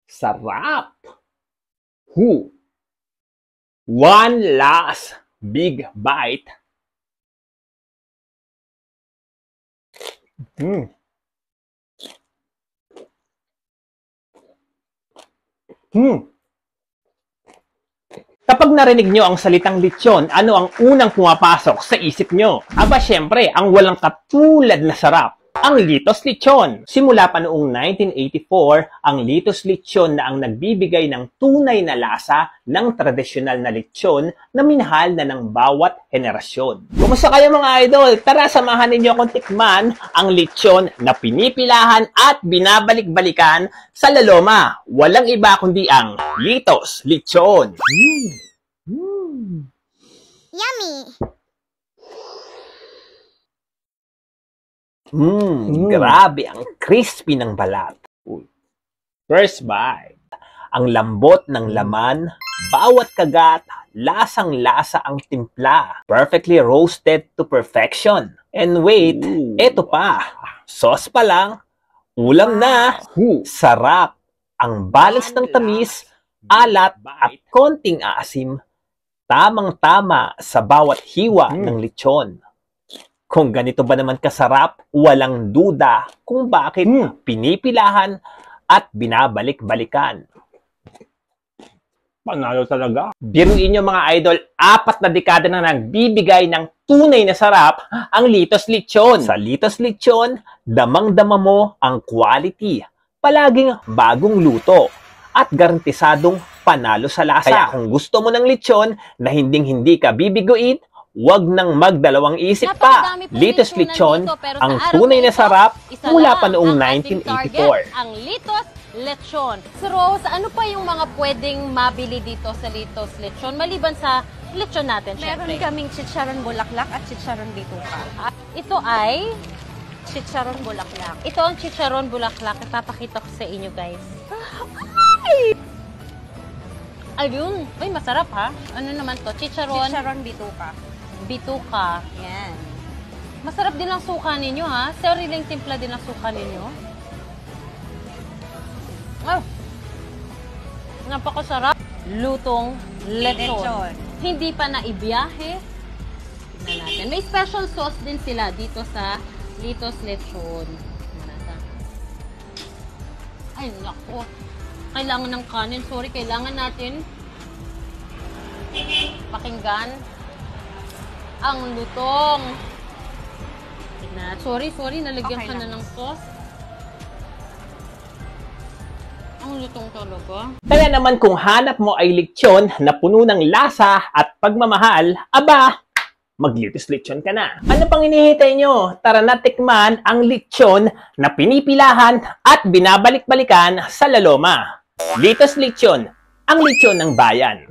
Sarap! One last big bite. Kapag narinig nyo ang salitang lechon, ano ang unang pumapasok sa isip nyo? Aba, syempre, ang walang katulad na sarap, ang Litos Lechon. Simula pa noong 1984, ang Litos Lechon na ang nagbibigay ng tunay na lasa ng tradisyonal na lechon na minahal na ng bawat henerasyon. Kumusta kayo mga idol? Tara, samahan ninyo akong tikman ang lechon na pinipilahan at binabalik-balikan sa La Loma. Walang iba kundi ang Litos Lechon. Yummy! Grabe ang crispy ng balat. First bite. Ang lambot ng laman, bawat kagat, lasang-lasa ang timpla. Perfectly roasted to perfection. And wait, eto pa. Sauce pa lang, ulam na. Sarap. Ang balance ng tamis, alat at konting asim. Tamang-tama sa bawat hiwa ng lechon. Kung ganito ba naman kasarap, walang duda kung bakit pinipilahan at binabalik-balikan. Panalo talaga. Biruin nyo mga idol, 4 na dekada na nagbibigay ng tunay na sarap ang Litos Lechon. Sa Litos Lechon, damang-dama mo ang quality. Palaging bagong luto at garantisadong panalo sa lasa. Kaya kung gusto mo ng lechon na hinding-hindi ka bibiguin, wag nang magdalawang isip pa. Litos Lechon, ang tunay na sarap mula pa noong 1984. Ang Litos Lechon. So Rose, ano pa yung mga pwedeng mabili dito sa Litos Lechon maliban sa lechon natin? Meron kaming chicharon bulaklak at chicharon bituka. Ito ay Chicharon bulaklak. ito ang chicharon bulaklak. Ipapakita ko sa inyo guys. Ayun. Ay, masarap ha. Ano naman to? Chicharon Bituka. bituka. Yan. Masarap din ang suka ninyo ha. Sariling timpla din ang suka ninyo. Oh. Napakasarap. Lutong lechon. Hindi pa naibiyahe. Tignan natin. May special sauce din sila dito sa Litos Lechon. Ay, naku. Kailangan ng kanin. Sorry, kailangan natin pakinggan ang lutong. Sorry, nalagyan Okay ka na lang. ng sauce. Ang lutong talaga. Kaya naman kung hanap mo ay lechon na puno ng lasa at pagmamahal, aba, mag-Litos Lechon ka na. Ano pang hinihintay nyo? Tara na tikman ang lechon na pinipilahan at binabalik-balikan sa La Loma. Litos Lechon, ang lechon ng bayan.